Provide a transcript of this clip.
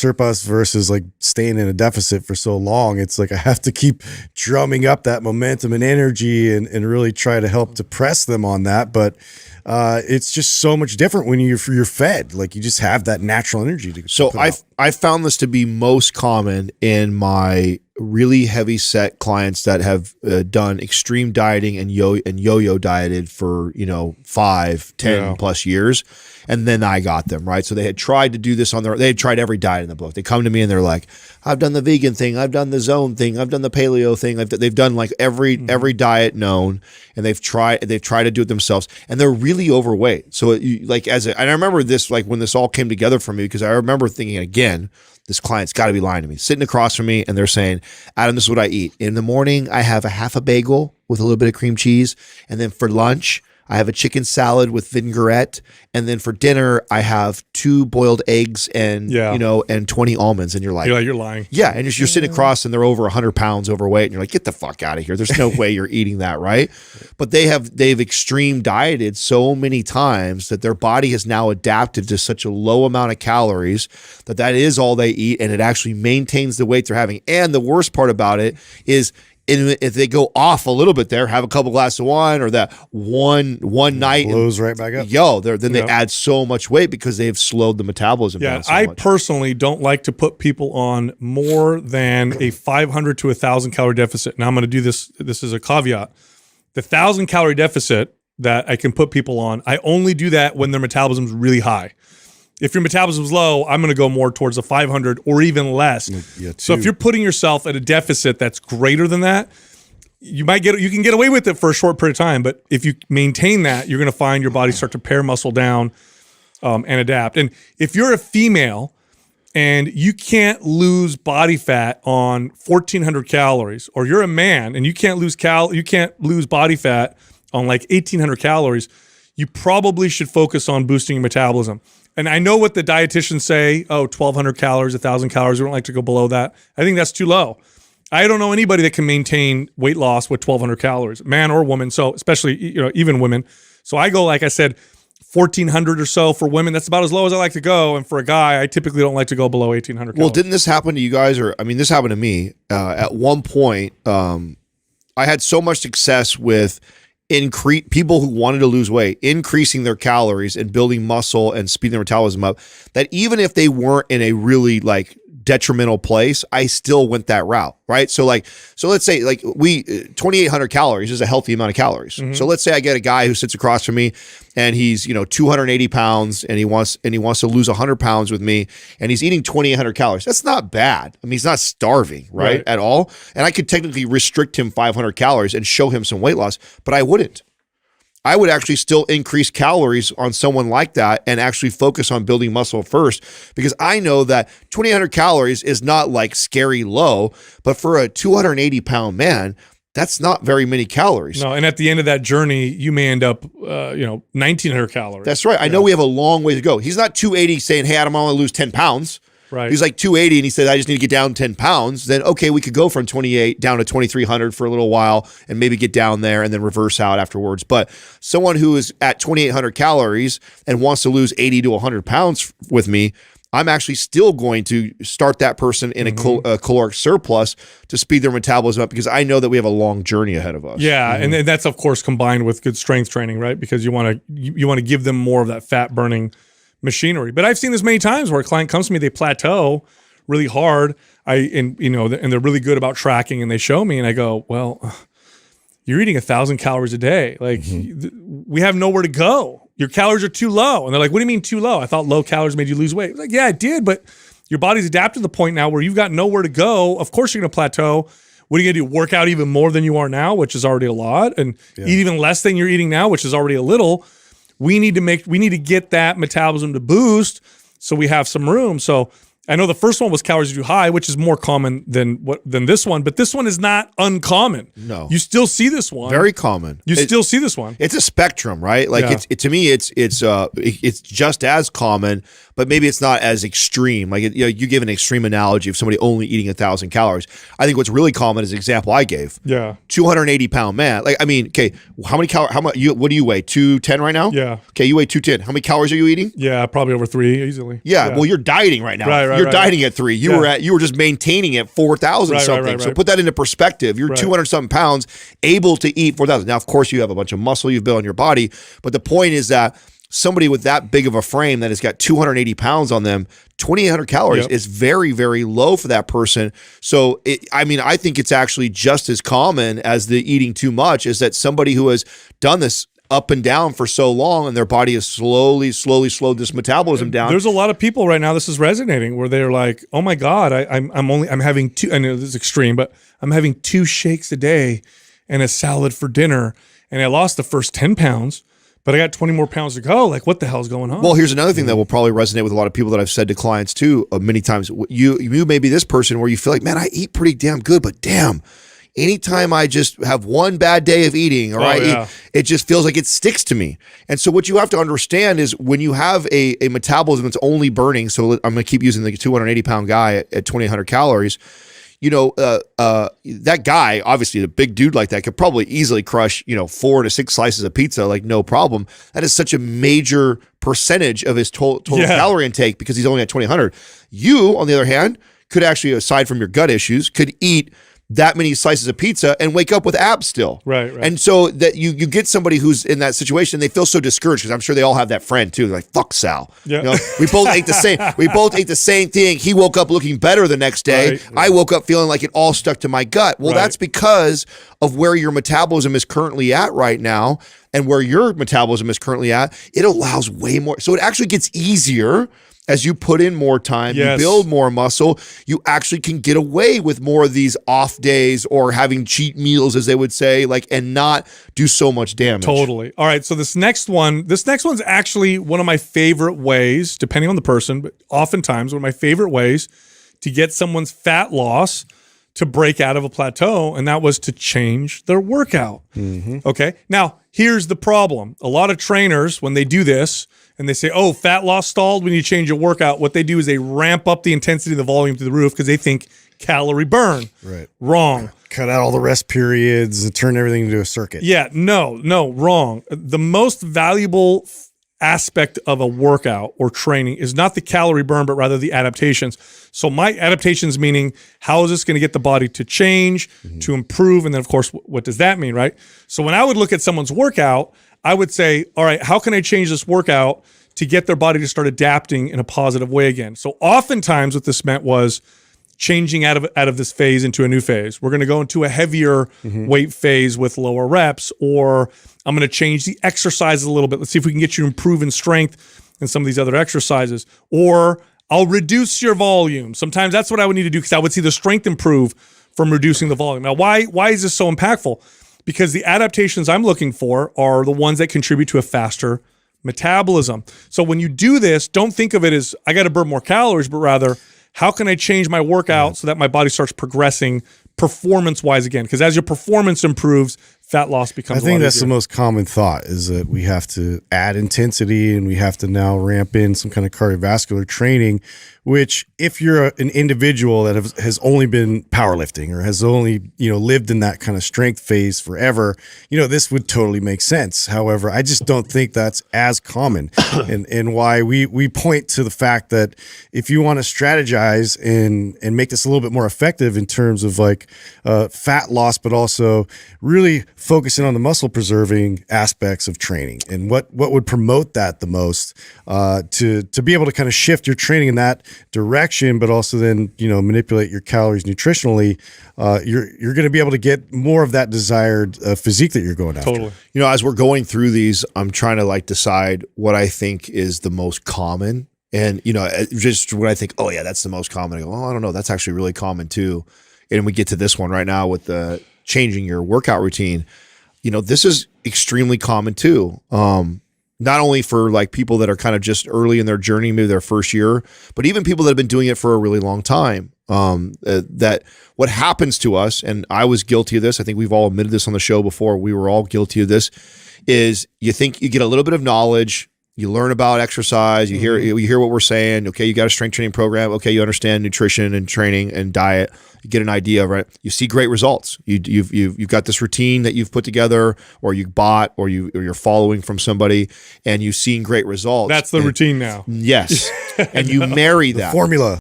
surplus versus like staying in a deficit for so long. It's like I have to keep drumming up that momentum and energy and really try to help to press them on that. But it's just so much different when you're fed. Like you just have that natural energy to. So I found this to be most common in my really heavy set clients that have done extreme dieting and yo-yo dieted for 5, 10 plus years. And then I got them, right? So they had tried to do this they had tried every diet in the book. They come to me and they're like, I've done the vegan thing, I've done the zone thing, I've done the paleo thing. They've done like every diet known, and they've tried to do it themselves, and they're really overweight. So and I remember this, like when this all came together for me, because I remember thinking again, this client's got to be lying to me, sitting across from me, and they're saying, Adam, this is what I eat. In the morning, I have a half a bagel with a little bit of cream cheese, and then for lunch, I have a chicken salad with vinaigrette, and then for dinner I have 2 boiled eggs and and 20 almonds. And you're lying. Yeah, and you're sitting across, and they're over 100 pounds overweight, and you're like, get the fuck out of here. There's no way you're eating that, right? But they've extreme dieted so many times that their body has now adapted to such a low amount of calories that is all they eat, and it actually maintains the weight they're having. And the worst part about it is, if they go off a little bit there, have a couple glasses of wine, or that one night, blows right back up. Then they add so much weight because they've slowed the metabolism down so I much. personally don't like to put people on more than a 500 to 1,000 calorie deficit. Now I'm going to do this. This is a caveat. The 1,000 calorie deficit that I can put people on, I only do that when their metabolism is really high. If your metabolism is low, I'm going to go more towards a 500 or even less. So if you're putting yourself at a deficit that's greater than that, you can get away with it for a short period of time. But if you maintain that, you're going to find your body start to pare muscle down and adapt. And if you're a female and you can't lose body fat on 1,400 calories, or you're a man and you can't lose body fat on like 1,800 calories, you probably should focus on boosting your metabolism. And I know what the dietitians say, 1,200 calories, 1,000 calories. We don't like to go below that. I think that's too low. I don't know anybody that can maintain weight loss with 1,200 calories, man or woman. So especially, even women. So I go, like I said, 1,400 or so for women. That's about as low as I like to go. And for a guy, I typically don't like to go below 1,800 calories. Well, didn't this happen to you guys? This happened to me. At one point, I had so much success with people who wanted to lose weight, increasing their calories and building muscle and speeding their metabolism up, that even if they weren't in a really detrimental place, I still went that route, right? So let's say 2,800 calories is a healthy amount of calories. Mm-hmm. So let's say I get a guy who sits across from me and he's 280 pounds and he wants to lose 100 pounds with me, and he's eating 2,800 calories. That's not bad. I mean, he's not starving, right? At all. And I could technically restrict him 500 calories and show him some weight loss, but I wouldn't. I would actually still increase calories on someone like that and actually focus on building muscle first, because I know that 2,800 calories is not like scary low, but for a 280-pound man, that's not very many calories. No, and at the end of that journey, you may end up, 1,900 calories. That's right. I know we have a long way to go. He's not 280 saying, hey, Adam, I want to lose 10 pounds. Right. He's like 280 and he said, I just need to get down 10 pounds. Then, okay, we could go from 28 down to 2,300 for a little while and maybe get down there and then reverse out afterwards. But someone who is at 2,800 calories and wants to lose 80 to 100 pounds with me, I'm actually still going to start that person in a caloric surplus to speed their metabolism up, because I know that we have a long journey ahead of us. Yeah, and that's of course combined with good strength training, right? Because you want to give them more of that fat burning machinery. But I've seen this many times where a client comes to me, they plateau really hard, and they're really good about tracking, and they show me, and I go, well, you're eating 1,000 calories a day. Like, we have nowhere to go. Your calories are too low. And they're like, what do you mean too low? I thought low calories made you lose weight. I was like, yeah, it did, but your body's adapted to the point now where you've got nowhere to go. Of course you're going to plateau. What are you going to do? Work out even more than you are now, which is already a lot, and eat even less than you're eating now, which is already a little. We need to get that metabolism to boost so we have some room. So I know the first one was calories too high, which is more common than this one, but this one is not uncommon. No. You still see this one. Very common. You still see this one. It's a spectrum, right? Like to me, it's just as common, but maybe it's not as extreme. Like you give an extreme analogy of somebody only eating 1,000 calories. I think what's really common is the example I gave. Yeah. 280-pound man. Like, I mean, okay, how many calories? How much? What do you weigh? 210 right now? Yeah. Okay, you weigh 210. How many calories are you eating? Yeah, probably over 3 easily. Yeah. Well, you're dieting right now. Right, you're dieting at 3. You were just maintaining at 4,000 something. So put that into perspective. You're 200 something pounds able to eat 4,000. Now, of course, you have a bunch of muscle you've built on your body, but the point is that somebody with that big of a frame that has got 280 pounds on them, 2,800 calories is very, very low for that person. So, I think it's actually just as common as the eating too much, is that somebody who has done this up and down for so long and their body has slowly slowed this metabolism down. There's a lot of people right now, this is resonating, where they're like, oh my God, I'm having 2, I know this is extreme, but I'm having 2 shakes a day and a salad for dinner. And I lost the first 10 pounds, but I got 20 more pounds to go. Like, what the hell's going on? Well, here's another thing that will probably resonate with a lot of people that I've said to clients too, many times. You may be this person where you feel like, man, I eat pretty damn good, but damn, anytime I just have one bad day of eating or it just feels like it sticks to me. And so what you have to understand is when you have a metabolism that's only burning, so I'm going to keep using the 280-pound guy at 2,800 calories, that guy, obviously, the big dude like that could probably easily crush, 4 to 6 slices of pizza, like no problem. That is such a major percentage of his total calorie intake because he's only at 2,800. You, on the other hand, could actually, aside from your gut issues, could eat that many slices of pizza and wake up with abs still. Right. And so that you get somebody who's in that situation, they feel so discouraged because I'm sure they all have that friend too. They're like, fuck Sal. Yeah. We both ate the same. We both ate the same thing. He woke up looking better the next day. Right. I woke up feeling like it all stuck to my gut. Well, that's because of where your metabolism is currently at right now and where your metabolism is currently at. It allows way more. So it actually gets easier as you put in more time, you build more muscle, you actually can get away with more of these off days or having cheat meals, as they would say, and not do so much damage. Totally. All right. So this next one's actually one of my favorite ways, depending on the person, but oftentimes one of my favorite ways to get someone's fat loss to break out of a plateau, and that was to change their workout. Mm-hmm. Okay. Now, here's the problem. A lot of trainers, when they do this, and they say, oh, fat loss stalled, we need to change your workout. What they do is they ramp up the intensity of the volume to the roof because they think calorie burn. Right. Wrong. Cut out all the rest periods and turn everything into a circuit. Yeah, no, wrong. The most valuable aspect of a workout or training is not the calorie burn, but rather the adaptations. So my adaptations meaning, how is this going to get the body to change, to improve? And then, of course, what does that mean, right? So when I would look at someone's workout, I would say, all right, how can I change this workout to get their body to start adapting in a positive way again? So oftentimes what this meant was changing out of this phase into a new phase. We're going to go into a heavier weight phase with lower reps, or I'm going to change the exercises a little bit. Let's see if we can get you to improve in strength in some of these other exercises. Or I'll reduce your volume. Sometimes that's what I would need to do because I would see the strength improve from reducing the volume. Now, why is this so impactful? Because the adaptations I'm looking for are the ones that contribute to a faster metabolism. So when you do this, don't think of it as I got to burn more calories, but rather, how can I change my workout so that my body starts progressing performance-wise again? Because as your performance improves, fat loss becomes I think that's the most common thought, is that we have to add intensity and we have to now ramp in some kind of cardiovascular training, which if you're an individual that has only been powerlifting or has only, lived in that kind of strength phase forever, this would totally make sense. However, I just don't think that's as common. and why we point to the fact that if you want to strategize and make this a little bit more effective in terms of fat loss, but also really focusing on the muscle preserving aspects of training and what would promote that the most, to be able to kind of shift your training in that direction, but also then, manipulate your calories nutritionally, you're going to be able to get more of that desired physique that you're going after. Totally. As we're going through these, I'm trying to decide what I think is the most common. And, just when I think, oh yeah, that's the most common, I go, oh, I don't know, that's actually really common too. And we get to this one right now with the changing your workout routine. This is extremely common too. Not only for people that are kind of just early in their journey, maybe their first year, but even people that have been doing it for a really long time. That what happens to us, and I was guilty of this, I think we've all admitted this on the show before, we were all guilty of this, is you think you get a little bit of knowledge, You learn about exercise. You hear what we're saying. Okay, you got a strength training program. Okay, you understand nutrition and training and diet. You get an idea, right? You see great results. You've got this routine that you've put together, or you bought, or you're following from somebody, and you've seen great results. That's the routine now. Yes, and you marry that Formula.